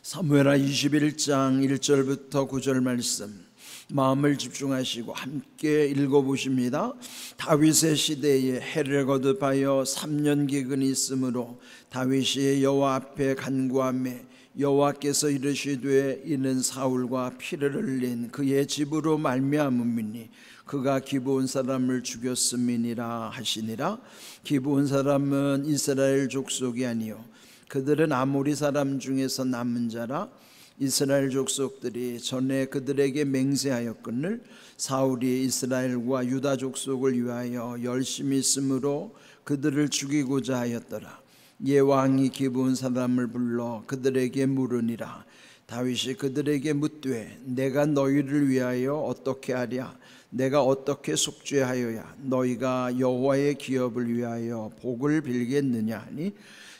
사무엘하 21장 1절부터 9절 말씀 마음을 집중하시고 함께 읽어보십니다. 다윗의 시대에 해를 거듭하여 3년 기근이 있으므로 다윗이 여호와 앞에 간구하매 여호와께서 이르시되 이는 사울과 피를 흘린 그의 집으로 말미암음이니 그가 기브온 사람을 죽였음이니라 하시니라. 기브온 사람은 이스라엘 족속이 아니요 그들은 아모리 사람 중에서 남은 자라. 이스라엘 족속들이 전에 그들에게 맹세하였거늘 사울이 이스라엘과 유다 족속을 위하여 열심히 있으므로 그들을 죽이고자 하였더라. 예 왕이 기브온 사람을 불러 그들에게 물으니라. 다윗이 그들에게 묻되 내가 너희를 위하여 어떻게 하랴? 내가 어떻게 속죄하여야 너희가 여호와의 기업을 위하여 복을 빌겠느냐 하니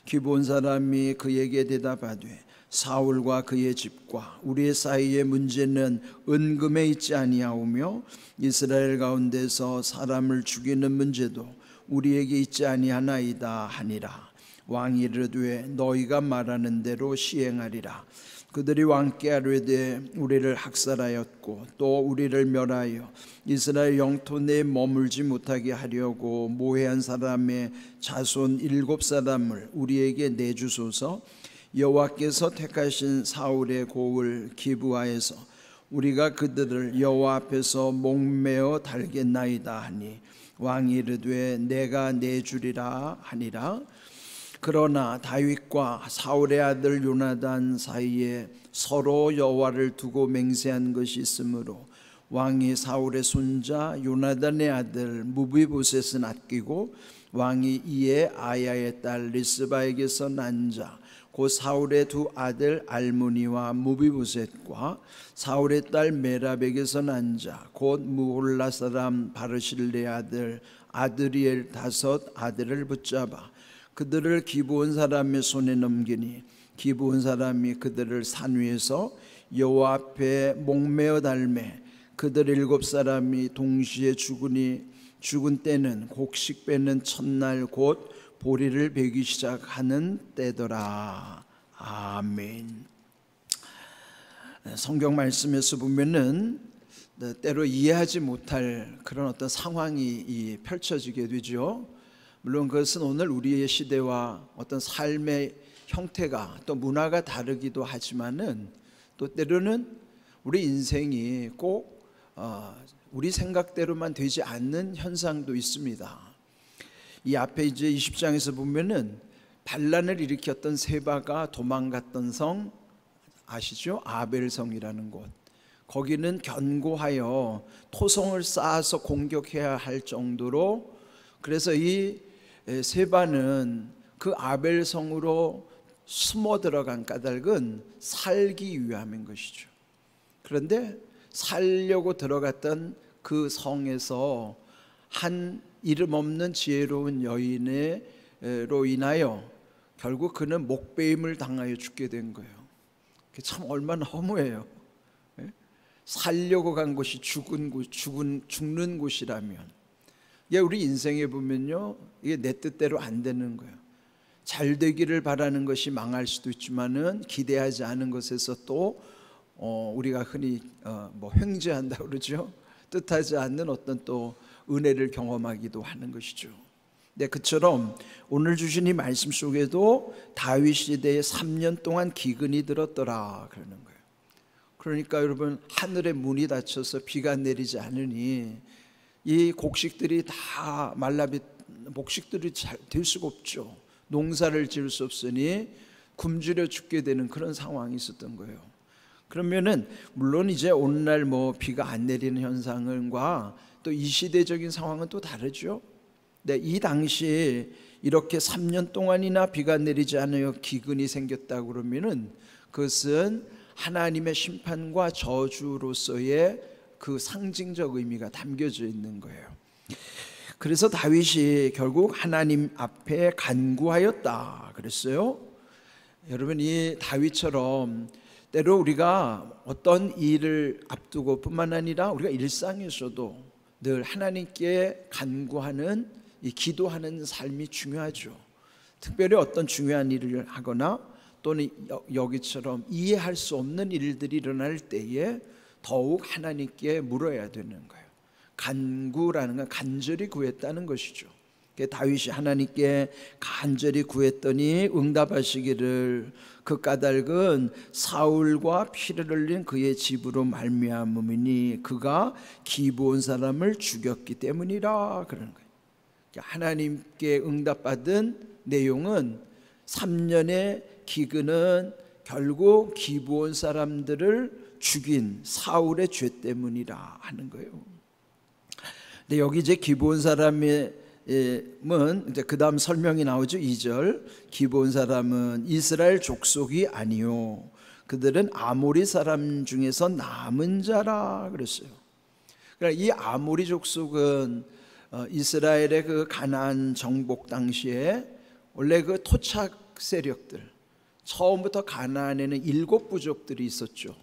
기브온 사람이 그에게 대답하되 사울과 그의 집과 우리의 사이의 문제는 은금에 있지 아니하오며 이스라엘 가운데서 사람을 죽이는 문제도 우리에게 있지 아니하나이다 하니라. 왕이 이르되 너희가 말하는 대로 시행하리라. 그들이 왕께 아뢰되 우리를 학살하였고 또 우리를 멸하여 이스라엘 영토 내에 머물지 못하게 하려고 모해한 사람의 자손 7사람을 우리에게 내주소서. 여호와께서 택하신 사울의 고을 기브아에서 우리가 그들을 여호와 앞에서 목매어 달겠나이다 하니 왕이 이르되 내가 내주리라 하니라. 그러나 다윗과 사울의 아들 요나단 사이에 서로 여호와를 두고 맹세한 것이 있으므로 왕이 사울의 손자 요나단의 아들 무비보셋은 아끼고 왕이 이에 아야의 딸 리스바에게서 난 자 곧 사울의 두 아들 알므니와 무비보셋과 사울의 딸 메랍에게서 난 자 곧 무홀라 사람 바르실레의 아들 아드리엘 5 아들을 붙잡아 그들을 기브온 사람의 손에 넘기니 기브온 사람이 그들을 산 위에서 여호와 앞에 목매어 달매 그들 7사람이 동시에 죽은 때는 곡식 빼는 첫날 곧 보리를 베기 시작하는 때더라. 아멘. 성경 말씀에서 보면은 때로 이해하지 못할 그런 어떤 상황이 펼쳐지게 되죠. 물론 그것은 오늘 우리의 시대와 어떤 삶의 형태가 또 문화가 다르기도 하지만은 또 때로는 우리 인생이 꼭 우리 생각대로만 되지 않는 현상도 있습니다. 이 앞에 이제 20장에서 보면은 반란을 일으켰던 세바가 도망갔던 성 아시죠? 아벨성이라는 곳. 거기는 견고하여 토성을 쌓아서 공격해야 할 정도로, 그래서 이 세바는 그 아벨성으로 숨어 들어간 까닭은 살기 위함인 것이죠. 그런데 살려고 들어갔던 그 성에서 한 이름 없는 지혜로운 여인으로 인하여 결국 그는 목베임을 당하여 죽게 된 거예요. 참 얼마나 허무해요. 살려고 간 곳이 죽는 곳이라면, 우리 인생에 보면요, 이게 내 뜻대로 안 되는 거예요. 잘 되기를 바라는 것이 망할 수도 있지만은 기대하지 않은 것에서 또 우리가 흔히 횡재한다 그러죠. 뜻하지 않는 어떤 또 은혜를 경험하기도 하는 것이죠. 네, 그처럼 오늘 주신 이 말씀 속에도 다윗 시대에 3년 동안 기근이 들었더라 그러는 거예요. 그러니까 여러분, 하늘의 문이 닫혀서 비가 내리지 않으니 이 곡식들이 다 곡식들이 잘 될 수가 없죠. 농사를 지을 수 없으니 굶주려 죽게 되는 그런 상황이 있었던 거예요. 그러면은 물론 이제 오늘날 비가 안 내리는 현상과 또 이 시대적인 상황은 또 다르죠. 네, 이 당시에 이렇게 3년 동안이나 비가 내리지 않아요 기근이 생겼다 그러면은 그것은 하나님의 심판과 저주로서의 그 상징적 의미가 담겨져 있는 거예요. 그래서 다윗이 결국 하나님 앞에 간구하였다 그랬어요. 여러분, 이 다윗처럼 때로 우리가 어떤 일을 앞두고 뿐만 아니라 우리가 일상에서도 늘 하나님께 간구하는, 이 기도하는 삶이 중요하죠. 특별히 어떤 중요한 일을 하거나 또는 여기처럼 이해할 수 없는 일들이 일어날 때에 더욱 하나님께 물어야 되는 거예요. 간구라는 건 간절히 구했다는 것이죠. 다윗이 하나님께 간절히 구했더니 응답하시기를 그 까닭은 사울과 피를 흘린 그의 집으로 말미암음이니 그가 기브온 사람을 죽였기 때문이라 그러는 거예요. 하나님께 응답받은 내용은 3년의 기근은 결국 기브온 사람들을 죽인 사울의 죄 때문이라 하는 거예요. 근데 여기 이제 기브온 사람의 이제 그 다음 설명이 나오죠. 2절 기브온 사람은 이스라엘 족속이 아니요 그들은 아모리 사람 중에서 남은 자라 그랬어요. 그러니까 이 아모리 족속은 이스라엘의 그 가나안 정복 당시에 원래 그 토착 세력들, 처음부터 가나안에는 7부족들이 있었죠.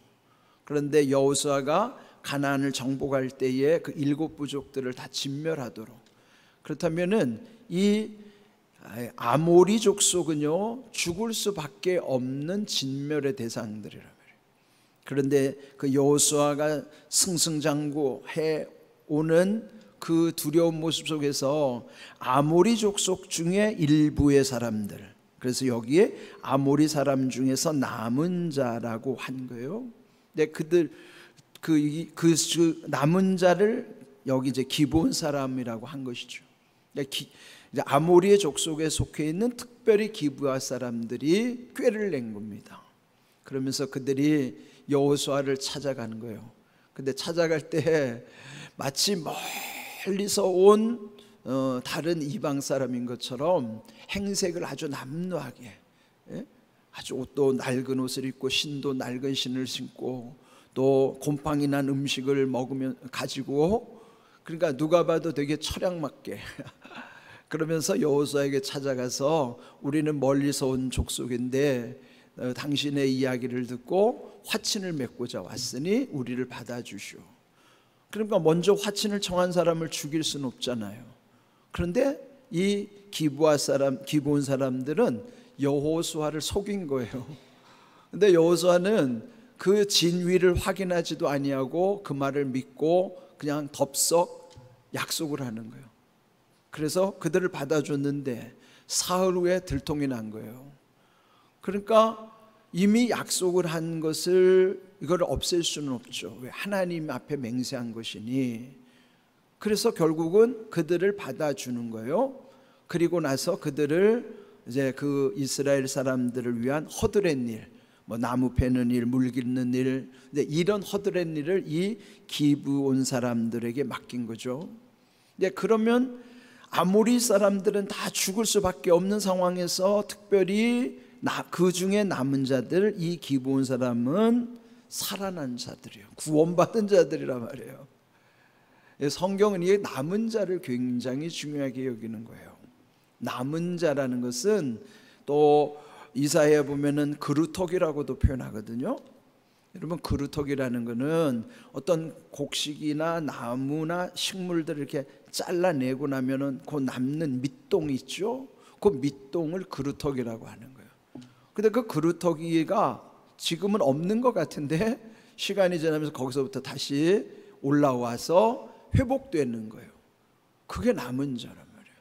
그런데 여호수아가 가나안을 정복할 때에 그 7부족들을 다 진멸하도록, 그렇다면은 이 아모리 족속은요 죽을 수밖에 없는 진멸의 대상들이란 말이에요. 그런데 그 여호수아가 승승장구해 오는 그 두려운 모습 속에서 아모리 족속 중에 일부의 사람들, 그래서 여기에 아모리 사람 중에서 남은 자라고 한 거예요. 근데 그들 그 남은 자를 여기 이제 기브온 사람이라고 한 것이죠. 이제 아모리의 족속에 속해 있는 특별히 기브아 사람들이 꾀를 낸 겁니다. 그러면서 그들이 여호수아를 찾아가는 거예요. 근데 찾아갈 때 마치 멀리서 온 다른 이방 사람인 것처럼 행색을 아주 남루하게, 아주 옷도 낡은 옷을 입고 신도 낡은 신을 신고 또 곰팡이 난 음식을 먹으면 가지고, 그러니까 누가 봐도 되게 철양맞게 그러면서 여호수아에게 찾아가서 우리는 멀리서 온 족속인데 당신의 이야기를 듣고 화친을 맺고자 왔으니 우리를 받아주시오. 그러니까 먼저 화친을 청한 사람을 죽일 수는 없잖아요. 그런데 이 기브온 사람들은 여호수아를 속인 거예요. 근데 여호수아는 그 진위를 확인하지도 아니하고 그 말을 믿고 그냥 덥석 약속을 하는 거예요. 그래서 그들을 받아줬는데 사흘 후에 들통이 난 거예요. 그러니까 이미 약속을 한 것을 이걸 없앨 수는 없죠. 왜? 하나님 앞에 맹세한 것이니. 그래서 결국은 그들을 받아주는 거예요. 그리고 나서 그들을 이제 그 이스라엘 사람들을 위한 허드렛 일, 뭐 나무 패는 일, 물 깃는 일, 이런 허드렛 일을 이 기브온 사람들에게 맡긴 거죠. 그러면 아모리 사람들은 다 죽을 수밖에 없는 상황에서 특별히 그 중에 남은 자들, 이 기브온 사람은 살아난 자들이에요. 구원받은 자들이란 말이에요. 성경은 이 남은 자를 굉장히 중요하게 여기는 거예요. 남은 자라는 것은 또 이사야에 보면은 그루터기라고도 표현하거든요. 여러분, 그루터기라는 것은 어떤 곡식이나 나무나 식물들을 이렇게 잘라내고 나면은 그 남는 밑동이 있죠. 그 밑동을 그루터기라고 하는 거예요. 근데 그 그루터기가 지금은 없는 것 같은데 시간이 지나면서 거기서부터 다시 올라와서 회복되는 거예요. 그게 남은 자란 말이에요.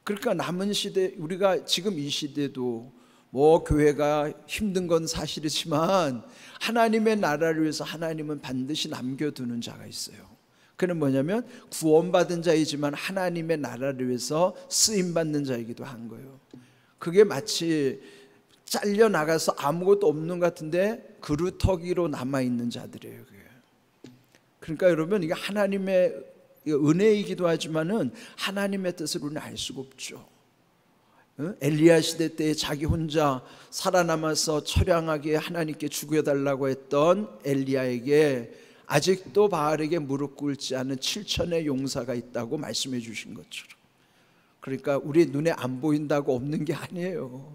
그러니까 남은 시대, 우리가 지금 이 시대도 뭐 교회가 힘든 건 사실이지만 하나님의 나라를 위해서 하나님은 반드시 남겨두는 자가 있어요. 그는 뭐냐면 구원받은 자이지만 하나님의 나라를 위해서 쓰임받는 자이기도 한 거예요. 그게 마치 잘려나가서 아무것도 없는 것 같은데 그루터기로 남아있는 자들이에요. 그게. 그러니까 여러분, 이게 하나님의 은혜이기도 하지만은 하나님의 뜻을 우리는 알 수가 없죠. 엘리야 시대 때 자기 혼자 살아남아서 처량하게 하나님께 죽여달라고 했던 엘리야에게 아직도 바알에게 무릎 꿇지 않은 7천의 용사가 있다고 말씀해 주신 것처럼, 그러니까 우리 눈에 안 보인다고 없는 게 아니에요.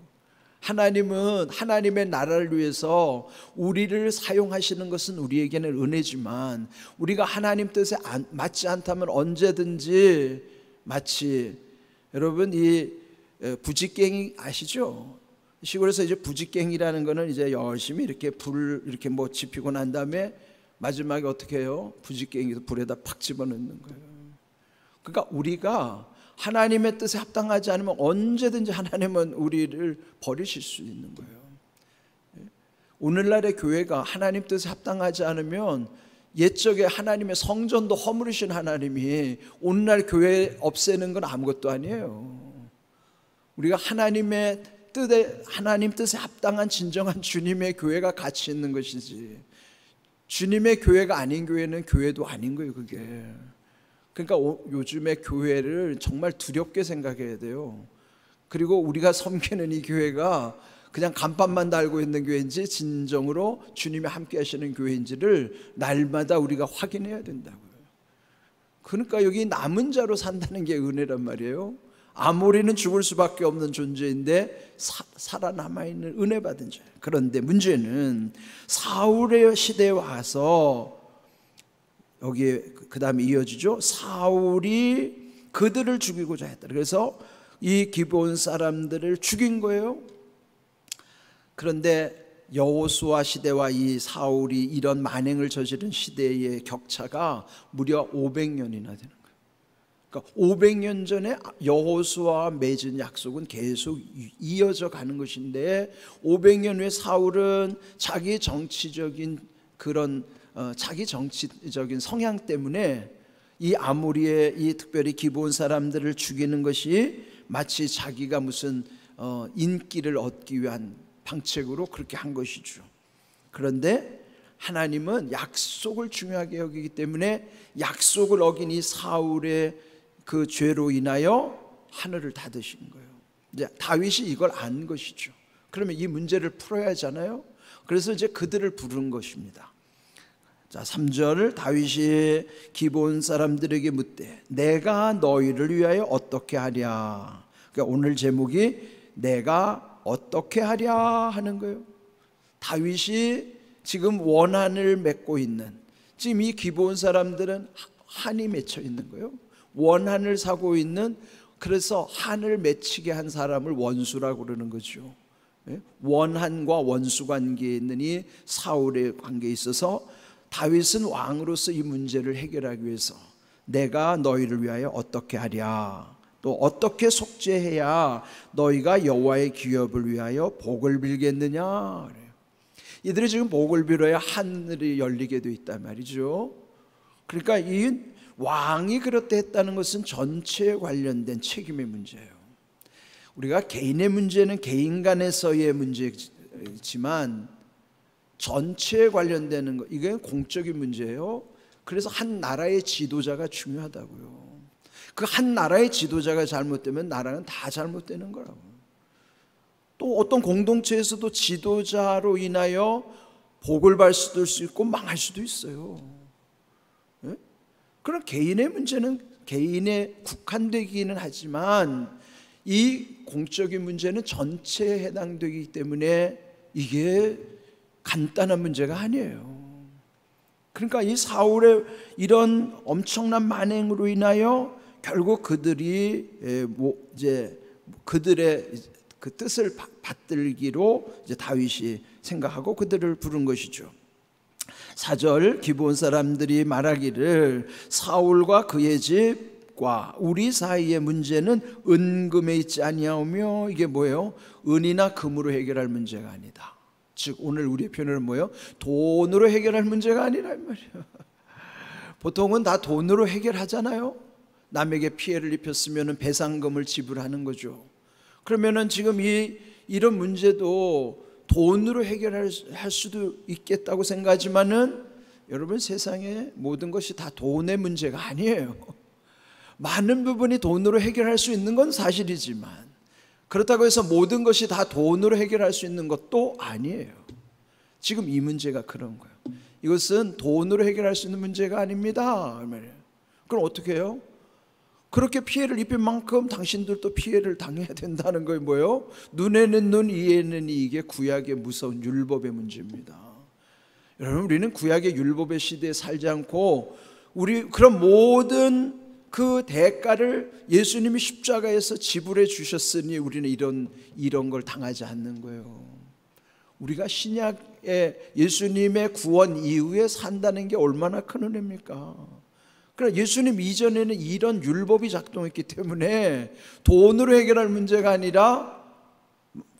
하나님은 하나님의 나라를 위해서 우리를 사용하시는 것은 우리에게는 은혜지만 우리가 하나님 뜻에 맞지 않다면 언제든지, 마치 여러분 이 부지깽이 아시죠? 시골에서 이제 부직갱이라는 거는 이제 열심히 이렇게 불 이렇게 뭐 지피고 난 다음에 마지막에 어떻게 해요? 부직갱이도 불에다 팍 집어넣는 거예요. 그러니까 우리가 하나님의 뜻에 합당하지 않으면 언제든지 하나님은 우리를 버리실 수 있는 거예요. 오늘날의 교회가 하나님 뜻에 합당하지 않으면 옛적에 하나님의 성전도 허물으신 하나님이 오늘날 교회 없애는 건 아무것도 아니에요. 우리가 하나님의 뜻에, 하나님 뜻에 합당한 진정한 주님의 교회가 가치 있는 것이지, 주님의 교회가 아닌 교회는 교회도 아닌 거예요, 그게. 그러니까 요즘에 교회를 정말 두렵게 생각해야 돼요. 그리고 우리가 섬기는 이 교회가 그냥 간판만 달고 있는 교회인지 진정으로 주님이 함께 하시는 교회인지를 날마다 우리가 확인해야 된다고요. 그러니까 여기 남은 자로 산다는 게 은혜란 말이에요. 아모리는 죽을 수밖에 없는 존재인데 살아남아있는 은혜 받은 자. 그런데 문제는 사울의 시대에 와서 여기에 그 다음에 이어지죠. 사울이 그들을 죽이고자 했다. 그래서 이 기브온 사람들을 죽인 거예요. 그런데 여호수아 시대와 이 사울이 이런 만행을 저지른 시대의 격차가 무려 500년이나 되는 거예요. 그러니까 500년 전에 여호수아와 맺은 약속은 계속 이어져 가는 것인데 500년 후에 사울은 자기 정치적인 그런 자기 정치적인 성향 때문에 이 아모리의 이 특별히 기브온 사람들을 죽이는 것이 마치 자기가 무슨 인기를 얻기 위한 방책으로 그렇게 한 것이죠. 그런데 하나님은 약속을 중요하게 여기기 때문에 약속을 어긴 이 사울의 그 죄로 인하여 하늘을 닫으신 거예요. 이제 다윗이 이걸 안 것이죠. 그러면 이 문제를 풀어야 하잖아요. 그래서 이제 그들을 부른 것입니다. 자, 3절 다윗이 기브온 사람들에게 묻되 내가 너희를 위하여 어떻게 하랴. 그러니까 오늘 제목이 내가 어떻게 하랴 하는 거예요. 다윗이 지금 원한을 맺고 있는, 지금 이 기브온 사람들은 한이 맺혀 있는 거예요. 원한을 사고 있는, 그래서 한을 맺히게 한 사람을 원수라고 그러는 거죠. 원한과 원수 관계에 있는 이 사울의 관계에 있어서 다윗은 왕으로서 이 문제를 해결하기 위해서 내가 너희를 위하여 어떻게 하랴, 또 어떻게 속죄해야 너희가 여호와의 기업을 위하여 복을 빌겠느냐. 이들이 지금 복을 빌어야 하늘이 열리게 돼 있단 말이죠. 그러니까 이 왕이 그렇게 했다는 것은 전체에 관련된 책임의 문제예요. 우리가 개인의 문제는 개인 간에서의 문제지만 전체에 관련되는 것, 이게 공적인 문제예요. 그래서 한 나라의 지도자가 중요하다고요. 그 한 나라의 지도자가 잘못되면 나라는 다 잘못되는 거라고. 또 어떤 공동체에서도 지도자로 인하여 복을 받을 수 있고 망할 수도 있어요. 그런 개인의 문제는 개인에 국한되기는 하지만 이 공적인 문제는 전체에 해당되기 때문에 이게 간단한 문제가 아니에요. 그러니까 이 사울의 이런 엄청난 만행으로 인하여 결국 그들이 이제 그들의 그 뜻을 받들기로 이제 다윗이 생각하고 그들을 부른 것이죠. 4절 기브온 사람들이 말하기를 사울과 그의 집과 우리 사이의 문제는 은금에 있지 아니하오며, 이게 뭐예요? 은이나 금으로 해결할 문제가 아니다. 즉 오늘 우리의 표현은 뭐예요? 돈으로 해결할 문제가 아니란 말이에요. 보통은 다 돈으로 해결하잖아요. 남에게 피해를 입혔으면 배상금을 지불하는 거죠. 그러면은 지금 이런 문제도 돈으로 해결할 수도 있겠다고 생각하지만은 여러분, 세상의 모든 것이 다 돈의 문제가 아니에요. 많은 부분이 돈으로 해결할 수 있는 건 사실이지만 그렇다고 해서 모든 것이 다 돈으로 해결할 수 있는 것도 아니에요. 지금 이 문제가 그런 거예요. 이것은 돈으로 해결할 수 있는 문제가 아닙니다. 그럼 어떻게 해요? 그렇게 피해를 입힌 만큼 당신들도 피해를 당해야 된다는 거예요. 뭐예요? 눈에는 눈, 이에는 이, 이게 구약의 무서운 율법의 문제입니다. 여러분, 우리는 구약의 율법의 시대에 살지 않고 우리 그런 모든 그 대가를 예수님이 십자가에서 지불해 주셨으니 우리는 이런 걸 당하지 않는 거예요. 우리가 신약의 예수님의 구원 이후에 산다는 게 얼마나 큰 은혜입니까? 그러나 예수님 이전에는 이런 율법이 작동했기 때문에 돈으로 해결할 문제가 아니라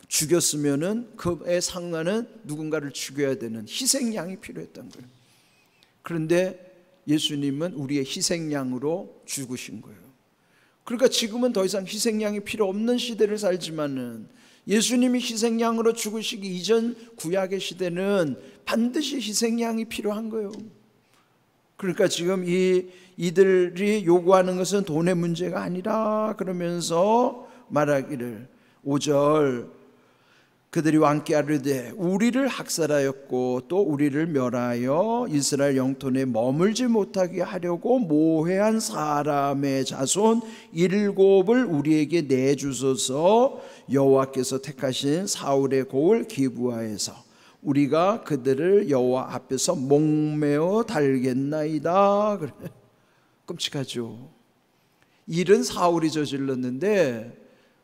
죽였으면은 그에 상관은 누군가를 죽여야 되는 희생양이 필요했던 거예요. 그런데 예수님은 우리의 희생양으로 죽으신 거예요. 그러니까 지금은 더 이상 희생양이 필요 없는 시대를 살지만은 예수님이 희생양으로 죽으시기 이전 구약의 시대는 반드시 희생양이 필요한 거예요. 그러니까 지금 이들이 요구하는 것은 돈의 문제가 아니라 그러면서 말하기를 5절 그들이 왕께 아뢰되 우리를 학살하였고 또 우리를 멸하여 이스라엘 영토 내에 머물지 못하게 하려고 모해한 사람의 자손 7을 우리에게 내주소서. 여호와께서 택하신 사울의 고을 기브아에서 우리가 그들을 여호와 앞에서 목매어 달겠나이다. 그래. 끔찍하죠. 일은 사울이 저질렀는데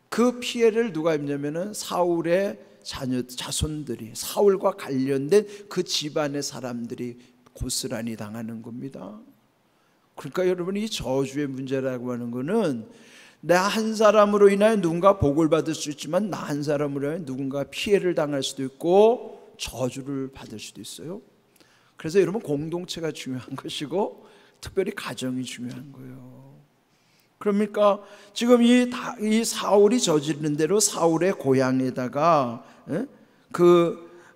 그 피해를 누가 입냐면은 사울의 자손들이, 사울과 관련된 그 집안의 사람들이 고스란히 당하는 겁니다. 그러니까 여러분, 이 저주의 문제라고 하는 거는 나 한 사람으로 인하여 누군가 복을 받을 수 있지만 나 한 사람으로 인하여 누군가 피해를 당할 수도 있고 저주를 받을 수도 있어요. 그래서 여러분, 공동체가 중요한 것이고 특별히 가정이 중요한 거예요. 그러니까 지금 이 사울이 저지른 대로 사울의 고향에다가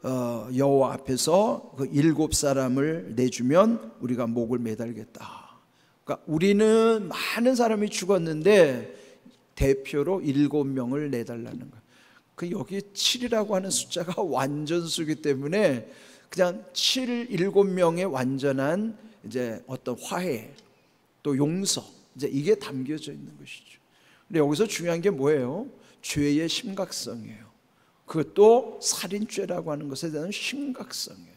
여호와 앞에서 그 7사람을 내주면 우리가 목을 매달겠다. 그러니까 우리는 많은 사람이 죽었는데 대표로 7명을 내달라는 거예요. 그 여기 7이라고 하는 숫자가 완전수기 때문에 그냥 7명의 완전한 이제 어떤 화해 또 용서, 이제 이게 담겨져 있는 것이죠. 근데 여기서 중요한 게 뭐예요? 죄의 심각성이에요. 그것도 살인죄라고 하는 것에 대한 심각성이에요.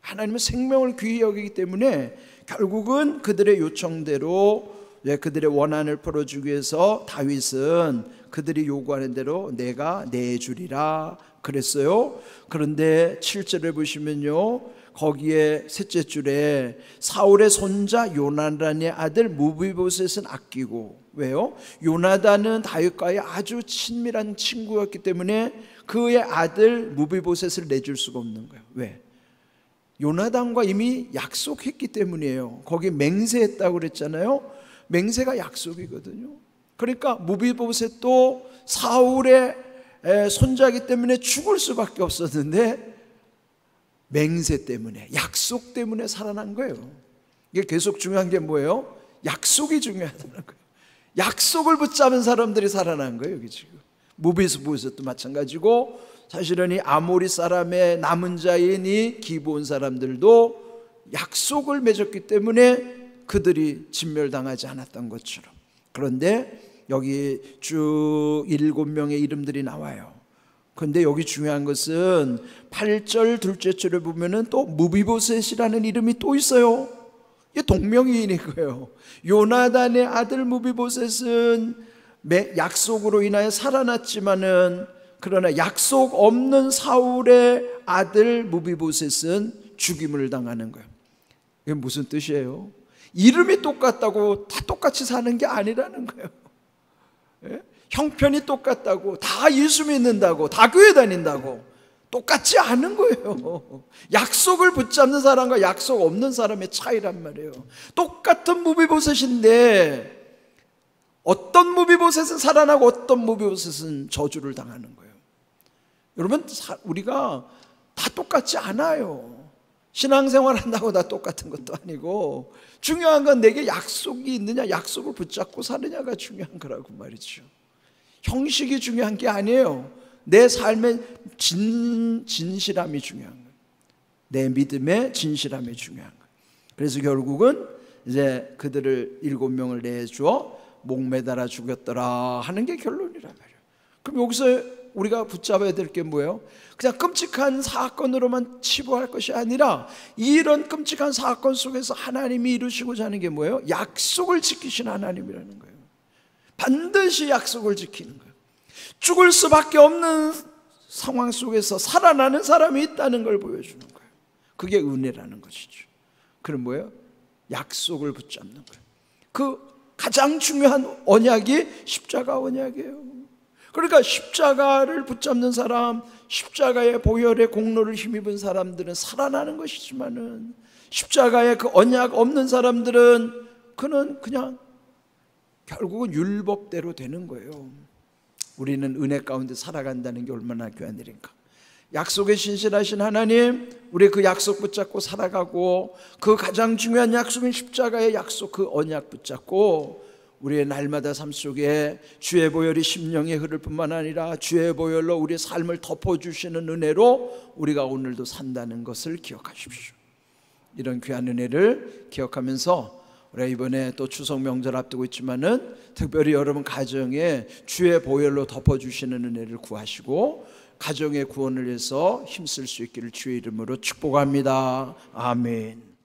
하나님은 생명을 귀히 여기기 때문에 결국은 그들의 요청대로, 그들의 원한을 풀어주기 위해서 다윗은 그들이 요구하는 대로 내가 내주리라 그랬어요. 그런데 7절에 보시면요, 거기에 셋째 줄에 사울의 손자 요나단의 아들 무비보셋은 아끼고, 왜요? 요나단은 다윗과의 아주 친밀한 친구였기 때문에 그의 아들 무비보셋을 내줄 수가 없는 거예요. 왜? 요나단과 이미 약속했기 때문이에요. 거기 맹세했다고 그랬잖아요. 맹세가 약속이거든요. 그러니까 무비보셋도 사울의 손자이기 때문에 죽을 수밖에 없었는데 맹세 때문에, 약속 때문에 살아난 거예요. 이게 계속 중요한 게 뭐예요? 약속이 중요하다는 거예요. 약속을 붙잡은 사람들이 살아난 거예요. 여기 지금 무비보셋도 마찬가지고, 사실은 이 아모리 사람의 남은 자인 이 기브온 사람들도 약속을 맺었기 때문에 그들이 진멸당하지 않았던 것처럼. 그런데 여기 쭉 7명의 이름들이 나와요. 그런데 여기 중요한 것은 8절 둘째 줄에 보면은 또 무비보셋이라는 이름이 또 있어요. 이게 동명이인인 거예요. 요나단의 아들 무비보셋은 약속으로 인하여 살아났지만은, 그러나 약속 없는 사울의 아들 무비보셋은 죽임을 당하는 거예요. 이게 무슨 뜻이에요? 이름이 똑같다고 다 똑같이 사는 게 아니라는 거예요. 예? 형편이 똑같다고, 다 예수 믿는다고, 다 교회 다닌다고 똑같지 않은 거예요. 약속을 붙잡는 사람과 약속 없는 사람의 차이란 말이에요. 똑같은 무비보셋인데 어떤 무비보셋은 살아나고 어떤 무비보셋은 저주를 당하는 거예요. 여러분, 우리가 다 똑같지 않아요. 신앙생활 한다고 다 똑같은 것도 아니고, 중요한 건 내게 약속이 있느냐, 약속을 붙잡고 사느냐가 중요한 거라고 말이죠. 형식이 중요한 게 아니에요. 내 삶의 진실함이 중요한 거예요. 내 믿음의 진실함이 중요한 거예요. 그래서 결국은 이제 그들을 7명을 내주어 목매달아 죽였더라 하는 게 결론이란 말이에요. 그럼 여기서 우리가 붙잡아야 될 게 뭐예요? 그냥 끔찍한 사건으로만 치부할 것이 아니라 이런 끔찍한 사건 속에서 하나님이 이루시고자 하는 게 뭐예요? 약속을 지키신 하나님이라는 거예요. 반드시 약속을 지키는 거예요. 죽을 수밖에 없는 상황 속에서 살아나는 사람이 있다는 걸 보여주는 거예요. 그게 은혜라는 것이죠. 그럼 뭐예요? 약속을 붙잡는 거예요. 그 가장 중요한 언약이 십자가 언약이에요. 그러니까 십자가를 붙잡는 사람, 십자가의 보혈의 공로를 힘입은 사람들은 살아나는 것이지만은 십자가의 그 언약 없는 사람들은 그는 그냥 결국은 율법대로 되는 거예요. 우리는 은혜 가운데 살아간다는 게 얼마나 귀한 일인가. 약속에 신실하신 하나님, 우리 그 약속 붙잡고 살아가고, 그 가장 중요한 약속인 십자가의 약속, 그 언약 붙잡고 우리의 날마다 삶 속에 주의 보혈이 심령에 흐를 뿐만 아니라 주의 보혈로 우리의 삶을 덮어주시는 은혜로 우리가 오늘도 산다는 것을 기억하십시오. 이런 귀한 은혜를 기억하면서 우리가 이번에 또 추석 명절 앞두고 있지만은 특별히 여러분 가정에 주의 보혈로 덮어주시는 은혜를 구하시고 가정의 구원을 위해서 힘쓸 수 있기를 주의 이름으로 축복합니다. 아멘.